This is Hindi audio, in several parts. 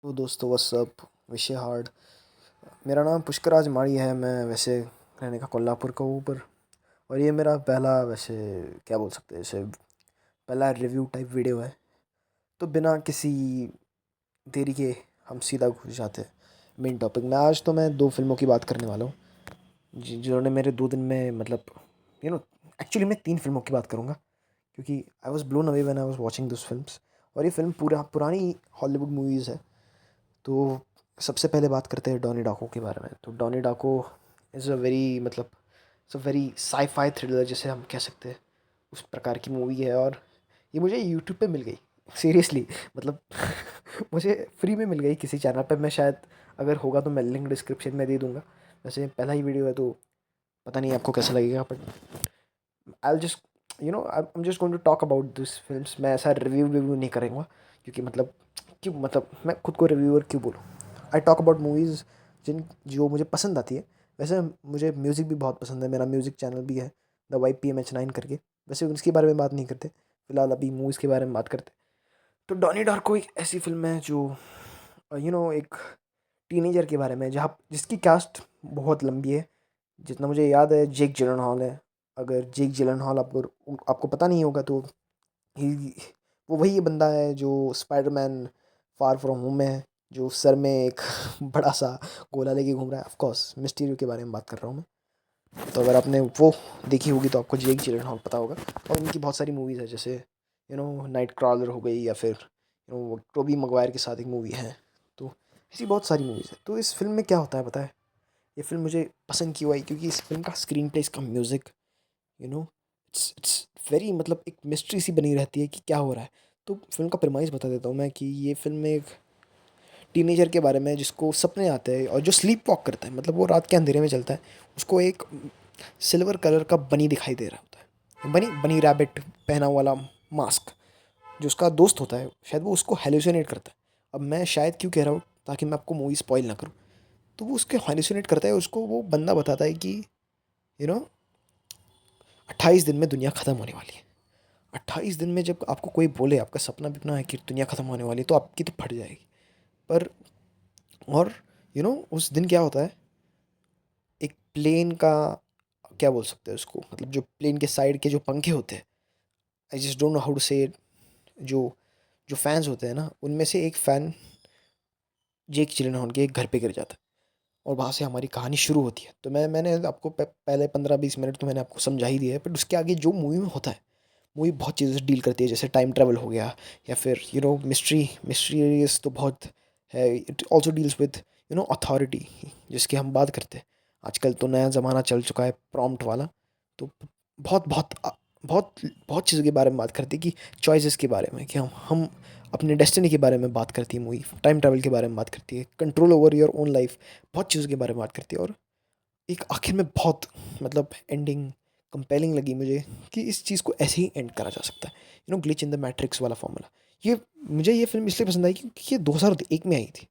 तो दोस्तों व्हाट्सअप विषय हार्ड। मेरा नाम पुष्कराज माड़ी है। मैं वैसे रहने का कोल्हापुर का हूँ ऊपर। और ये मेरा पहला वैसे क्या बोल सकते हैं जैसे पहला रिव्यू टाइप वीडियो है। तो बिना किसी देरी के हम सीधा घुस जाते हैं मेन टॉपिक में। आज तो मैं दो फिल्मों की बात करने वाला हूँ जिन्होंने मेरे 2 दिन में मतलब यू नो एक्चुअली मैं 3 फिल्मों की बात करूँगा क्योंकि I was blown away when I was watching this films. और ये फिल्म पूरा पुरानी हॉलीवुड मूवीज़ है। तो सबसे पहले बात करते हैं डॉनी डाको के बारे में। तो डॉनी डाको इज़ अ वेरी मतलब it's a very sci-fi thriller जिसे हम कह सकते हैं, उस प्रकार की मूवी है। और ये मुझे यूट्यूब पे मिल गई सीरियसली मतलब मुझे फ्री में मिल गई किसी चैनल पे। मैं शायद अगर होगा तो मैं लिंक डिस्क्रिप्शन में दे दूँगा। वैसे पहला ही वीडियो है तो पता नहीं आपको कैसा लगेगा, but I will just I am just going to talk about this films. मैं ऐसा रिव्यू नहीं करूँगा क्योंकि मतलब क्यों मतलब मैं खुद को रिव्यूअर क्यों बोलूँ। आई टॉक अबाउट मूवीज़ जिन जो मुझे पसंद आती है। वैसे मुझे म्यूज़िक भी बहुत पसंद है, मेरा म्यूज़िक चैनल भी है the Y P M H 9 करके। वैसे उसके बारे में बात नहीं करते फिलहाल, अभी मूवीज़ के बारे में बात करते। तो डॉनी डार्को एक ऐसी फिल्म है जो एक टीनेजर के बारे में जहाँ जिसकी कास्ट बहुत लंबी है। जितना मुझे याद है जेक जिलेनहॉल है। अगर जेक जिलेनहॉल आपको आपको पता नहीं होगा तो ही वो वही बंदा है जो स्पाइडरमैन फार फ्रॉम होम में है, जो सर में एक बड़ा सा गोला लेके घूम रहा है। ऑफ कोर्स मिस्टीरियो के बारे में बात कर रहा हूँ मैं। तो अगर आपने वो देखी होगी तो आपको जेक जिलेनहॉल पता होगा। और उनकी बहुत सारी मूवीज़ है जैसे नाइट क्रॉलर हो गई, या फिर वो टोबी मगवायर के साथ एक मूवी है। तो ऐसी बहुत सारी मूवीज़ है। तो इस फिल्म में क्या होता है पता है, ये फिल्म मुझे पसंद क्यों आई क्योंकि इस फिल्म का स्क्रीन प्ले, इसका music you know it's very मतलब एक मिस्ट्री सी बनी रहती है कि क्या हो रहा है। तो फिल्म का प्रेमाइज़ बता देता हूँ मैं कि ये फिल्म में एक टीनेजर के बारे में है जिसको सपने आते हैं और जो स्लीप वॉक करता है, मतलब वो रात के अंधेरे में चलता है। उसको एक सिल्वर कलर का बनी दिखाई दे रहा होता है, बनी बनी रैबिट पहना हुआ वाला मास्क। जो उसका दोस्त होता है शायद वो उसको हेलुसिनेट करता है। अब मैं शायद क्यों कह रहा हूँ ताकि मैं आपको मूवी स्पॉइल ना करूँ। तो वो उसके हेलुसिनेट करता है, उसको वो बंदा बताता है कि यू नो 28 दिन में दुनिया ख़त्म होने वाली है। 28 दिन में जब आपको कोई बोले, आपका सपना बिपना है कि दुनिया ख़त्म होने वाली है, तो आपकी तो फट जाएगी। पर और उस दिन क्या होता है, एक प्लेन का क्या बोल सकते हैं उसको, मतलब जो प्लेन के साइड के जो पंखे होते हैं, I just don't know how to say it. जो जो फैंस होते हैं ना, उनमें से एक फ़ैन जेक चिलेनहॉल के एक घर पे गिर जाता है। और वहाँ से हमारी कहानी शुरू होती है। तो मैंने आपको पहले 15-20 मिनट तो मैंने आपको समझा ही दिया है, बट उसके आगे जो मूवी में होता है, मूवी बहुत चीज़ों से डील करती है। जैसे टाइम ट्रैवल हो गया, या फिर मिस्ट्रीरियस तो बहुत है। It also deals with authority, जिसकी हम बात करते हैं। आजकल तो नया ज़माना चल चुका है प्रॉम्प्ट वाला। तो बहुत बहुत बहुत बहुत चीज़ों के बारे में बात करती है कि चॉइसेस के बारे में, कि हम अपने डेस्टिनी के बारे में बात करती है मूवी। टाइम ट्रैवल के बारे में बात करती है, control over your own life, बहुत चीज़ों के बारे में बात करती है। और एक आखिर में बहुत मतलब एंडिंग कंपेलिंग लगी मुझे कि इस चीज़ को ऐसे ही एंड करा जा सकता है। ग्लिच इन द मैट्रिक्स वाला फॉर्मूला। ये मुझे ये फिल्म इसलिए पसंद आई क्योंकि ये 2001 में आई थी।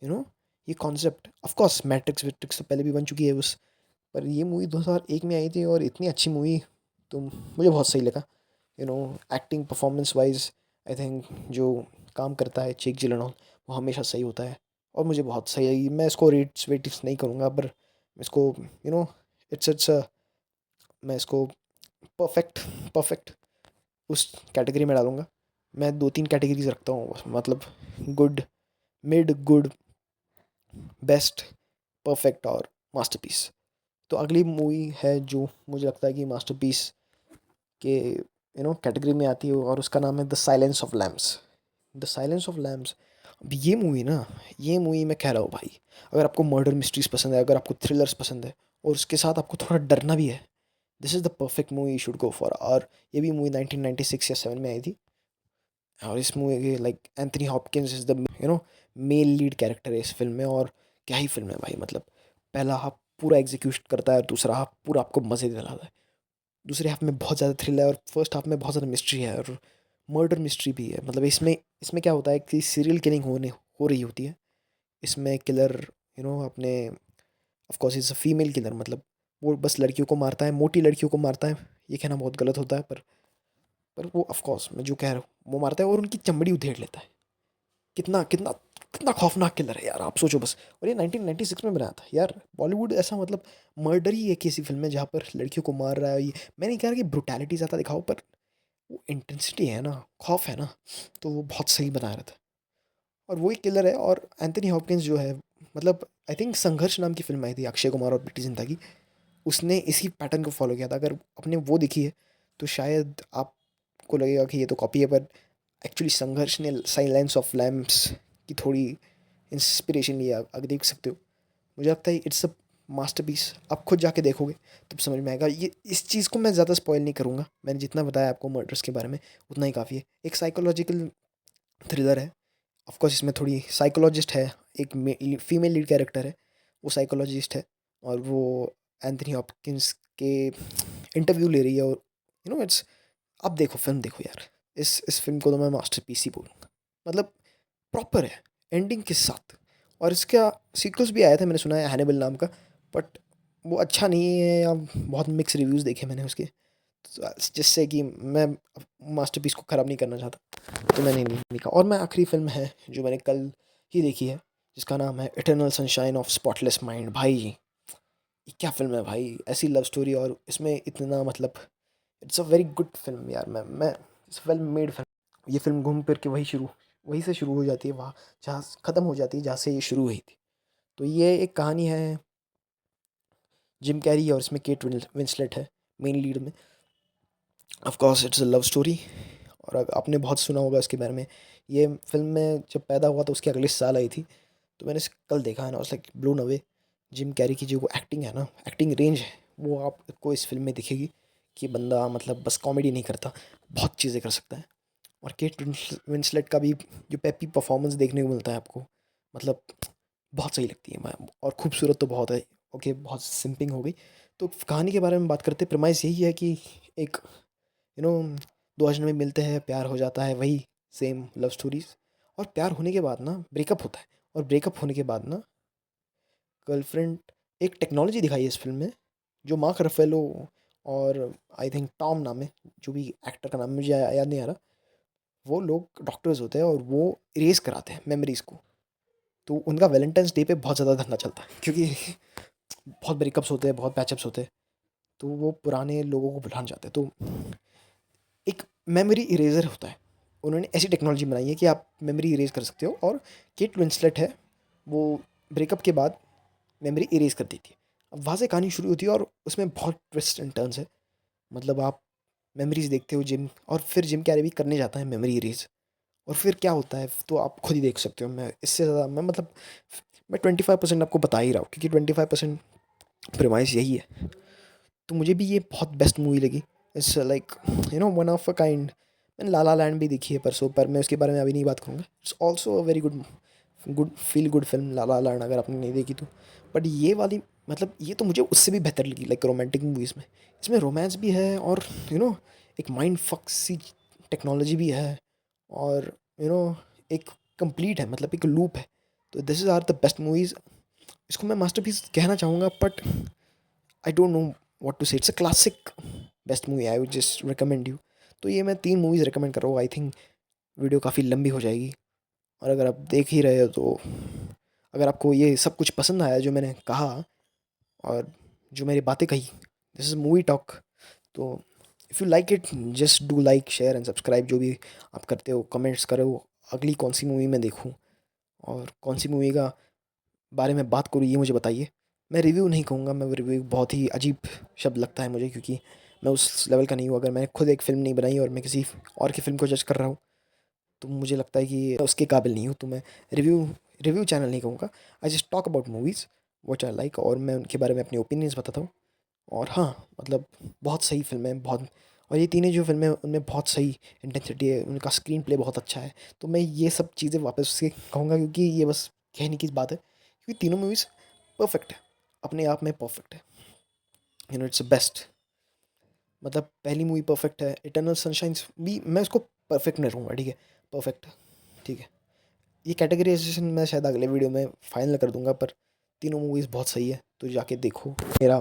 यू नो ये कॉन्सेप्ट, ऑफ कोर्स मैट्रिक्स वेट्रिक्स तो पहले भी बन चुकी है उस, पर ये मूवी 2001 में आई थी और इतनी अच्छी मूवी, तो मुझे बहुत सही लगा। Acting performance wise I think जो काम करता है चेक जिलेनॉल, वो हमेशा सही होता है। और मुझे बहुत सही लगी। मैं इसको रेट्स वेटिव्स नहीं करूँगा, पर इसको यू नो इट्स मैं इसको परफेक्ट परफेक्ट उस कैटेगरी में डालूँगा। मैं 2-3 कैटेगरीज़ रखता हूँ, मतलब good, mid, good, best, perfect और मास्टरपीस। तो अगली मूवी है जो मुझे लगता है कि मास्टरपीस के कैटेगरी में आती है, और उसका नाम है the silence of lambs. The silence of lambs. अब ये मूवी ना, ये मूवी मैं कह रहा हूँ भाई, अगर आपको मर्डर मिस्ट्रीज पसंद है, अगर आपको थ्रिलर्स पसंद है, और उसके साथ आपको थोड़ा डरना भी है, this is the perfect movie you should go for. और ये भी मूवी 1996 या 7 में आई थी। और इस मूवी के like Anthony Hopkins is the male lead character है इस फिल्म में। और क्या ही फिल्म है भाई, मतलब पहला हाफ पूरा एग्जीक्यूट करता है और दूसरा हाफ पूरा आपको मज़े दिलाता है। दूसरे हाफ में बहुत ज़्यादा थ्रिल है और फर्स्ट हाफ में बहुत ज़्यादा मिस्ट्री है, और मर्डर मिस्ट्री भी है। मतलब इसमें इसमें क्या होता है कि सीरियल किलिंग हो रही होती है। इसमें किलर अपने of course is a female killer, मतलब वो बस लड़कियों को मारता है, मोटी लड़कियों को मारता है। ये कहना बहुत गलत होता है, पर वो ऑफ कोर्स मैं जो कह रहा हूँ वो मारता है और उनकी चमड़ी उधेड़ लेता है। कितना कितना कितना खौफनाक किलर है यार, आप सोचो बस। और ये 1996 में बनाया था यार। बॉलीवुड ऐसा मतलब मर्डर ही एक ऐसी फिल्म है जहाँ पर लड़कियों को मार रहा है। ये मैं नहीं कह रहा कि ब्रुटैलिटी ज़्यादा दिखाओ, पर वो इंटेंसिटी है ना, खौफ है ना, तो वो बहुत सही बनाया रहा था। और वही किलर है। और एंथनी हॉपकिंस जो है, मतलब आई थिंक संघर्ष नाम की फिल्म आई थी अक्षय कुमार और प्रीति जिंटा की, उसने इसी पैटर्न को फॉलो किया था। अगर आपने वो देखी है तो शायद आपको लगेगा कि ये तो कॉपी है, पर एक्चुअली संघर्ष ने साइलेंस ऑफ लैम्प्स की थोड़ी इंस्पिरेशन लिया, अगर देख सकते हो। मुझे लगता है इट्स अ मास्टरपीस। आप खुद जाके देखोगे तब समझ में आएगा। ये इस चीज़ को मैं ज़्यादा स्पॉइल नहीं करूँगा, मैंने जितना बताया आपको मर्डर्स के बारे में उतना ही काफ़ी है। एक साइकोलॉजिकल थ्रिलर है। ऑफ कोर्स इसमें थोड़ी साइकोलॉजिस्ट है, एक फीमेल लीड कैरेक्टर है, वो साइकोलॉजिस्ट है। और वो एंथनी हॉपकिंस के इंटरव्यू ले रही है। और इट्स, आप देखो फिल्म देखो यार, इस फिल्म को तो मैं मास्टरपीस ही बोलूँगा। मतलब प्रॉपर है एंडिंग के साथ। और इसका सीक्वल्स भी आया था, मैंने सुना है हैनिबल नाम का, बट वो अच्छा नहीं है, या बहुत मिक्स रिव्यूज़ देखे मैंने उसके, तो जिससे कि मैं मास्टरपीस को ख़राब नहीं करना चाहता, तो मैंने नहीं देखा। और मैं आखिरी फिल्म है जो मैंने कल ही देखी है, जिसका नाम है eternal sunshine of spotless mind. भाई ये क्या फ़िल्म है भाई, ऐसी लव स्टोरी, और इसमें इतना मतलब it's a very good film यार। मैं इट्स वेल मेड फिल्म। ये फिल्म घूम फिर के वहीं से शुरू हो जाती है, वहाँ जहाँ ख़त्म हो जाती है जहाँ से ये शुरू हुई थी। तो ये एक कहानी है जिम कैरी, और इसमें केट विंसलेट है मेन लीड में। Of course it's a love story. और आपने बहुत सुना होगा इसके बारे में। ये फिल्म में जब पैदा हुआ तो उसके अगले साल आई थी, तो मैंने इसे कल देखा है ना, उस like blown away. Jim Carrey की जो वो एक्टिंग है ना, एक्टिंग रेंज है, वो आपको इस फिल्म में दिखेगी कि बंदा मतलब बस कॉमेडी नहीं करता, बहुत चीज़ें कर सकता है। और केट विंसलेट का भी जो पेपी परफॉर्मेंस देखने को मिलता है आपको, मतलब बहुत सही लगती है। मैं और खूबसूरत तो बहुत है। ओके, बहुत सिंपिंग हो गई। तो कहानी के बारे में बात करते, प्रमाइस यही है कि एक यू नो दो अजनबी मिलते हैं, प्यार हो जाता है, वही सेम लव स्टोरीज। और प्यार होने के बाद ना ब्रेकअप होता है, और ब्रेकअप होने के बाद ना गर्लफ्रेंड, एक टेक्नोलॉजी दिखाई है इस फिल्म में, जो मार्क रफेलो और आई थिंक टॉम नाम है, जो भी एक्टर का नाम मुझे याद नहीं आ रहा, वो लोग डॉक्टर्स होते हैं और वो इरेज कराते हैं मेमोरीज को। तो उनका वैलेंटाइंस डे पे बहुत ज़्यादा धंधा चलता है, क्योंकि बहुत ब्रेकअप्स होते हैं, बहुत पैचअप्स होते हैं, तो वो पुराने लोगों को बुलाना चाहते हैं। तो एक मेमोरी इरेजर होता है, उन्होंने ऐसी टेक्नोलॉजी बनाई है कि आप मेमोरी इरेज कर सकते हो। और केट विंसलेट है, वो ब्रेकअप के बाद मेमोरी इरेज कर देती है। अब वहाँ से कहानी शुरू होती है, और उसमें बहुत ट्विस्ट एंड टर्न्स है। मतलब आप मेमोरीज देखते हो जिम, और फिर जिम कैरी भी करने जाता है मेमोरी इरेज, और फिर क्या होता है तो आप खुद ही देख सकते हो। मैं इससे ज़्यादा मैं मतलब मैं 25% आपको बता ही रहा हूँ, क्योंकि 25% प्रेमाइस यही है। तो मुझे भी ये बहुत बेस्ट मूवी लगी। It's like one of a kind. मैंने ला ला लैंड भी देखी है परसों, पर मैं उसके बारे में अभी नहीं बात करूँगा। It's also a very good good feel good film la la land, अगर आपने नहीं देखी तो। बट ये वाली मतलब ये तो मुझे उससे भी बेहतर लगी, लाइक रोमांटिक मूवीज़ में। इसमें रोमांस भी है, और यू नो एक माइंड फक सी टेक्नोलॉजी भी है, और यू नो एक कंप्लीट है, मतलब एक लूप है। तो this is our the best movies. इसको मैं मास्टरपीस कहना चाहूँगा, but I don't know what to say. It's a classic best movie, I would just recommend you. तो ये मैं 3 मूवीज़ रिकमेंड कर रहा हूँ। आई थिंक वीडियो काफ़ी लंबी हो जाएगी, और अगर आप देख ही रहे हो तो अगर आपको ये सब कुछ पसंद आया जो मैंने कहा, और जो मेरी बातें कही, दिस इज़ मूवी टॉक। तो if you like it, just do like share and subscribe, जो भी आप करते हो, कमेंट्स करो अगली कौन सी मूवी मैं देखूँ, और कौन सी मूवी का बारे में बात करूँ, ये मुझे बताइए। मैं रिव्यू नहीं कहूँगा, मैं रिव्यू बहुत ही अजीब शब्द लगता है मुझे, क्योंकि मैं उस लेवल का नहीं हूँ। अगर मैंने खुद एक फ़िल्म नहीं बनाई और मैं किसी और की फ़िल्म को जज कर रहा हूँ, तो मुझे लगता है कि मैं उसके काबिल नहीं हूँ। तो मैं रिव्यू रिव्यू चैनल नहीं कहूँगा। I just talk about movies what I like, और मैं उनके बारे में अपनी ओपिनियंस बताता हूँ। और हाँ, मतलब बहुत सही फ़िल्म है, बहुत। और ये तीनों जो फ़िल्में हैं उनमें बहुत सही इंटेंसिटी है, उनका स्क्रीन प्ले बहुत अच्छा है। तो मैं ये सब चीज़ें वापस से कहूँगा, क्योंकि ये बस कहने की बात है, क्योंकि तीनों मूवीज़ परफेक्ट है, अपने आप में परफेक्ट है। It's best. मतलब पहली मूवी परफेक्ट है, इटर्नल सनशाइन्स भी मैं उसको परफेक्ट नहीं रहूँगा, ठीक है, परफेक्ट, ठीक है। ये कैटेगराइजेशन मैं शायद अगले वीडियो में फाइनल कर दूंगा, पर तीनों मूवीज़ बहुत सही है, तो जाके देखो। मेरा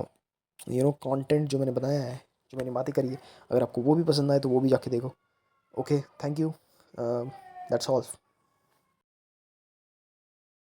कंटेंट जो मैंने बनाया है, जो मैंने बातें करी है, अगर आपको वो भी पसंद आए तो वो भी जाके देखो। Okay, thank you, that's all.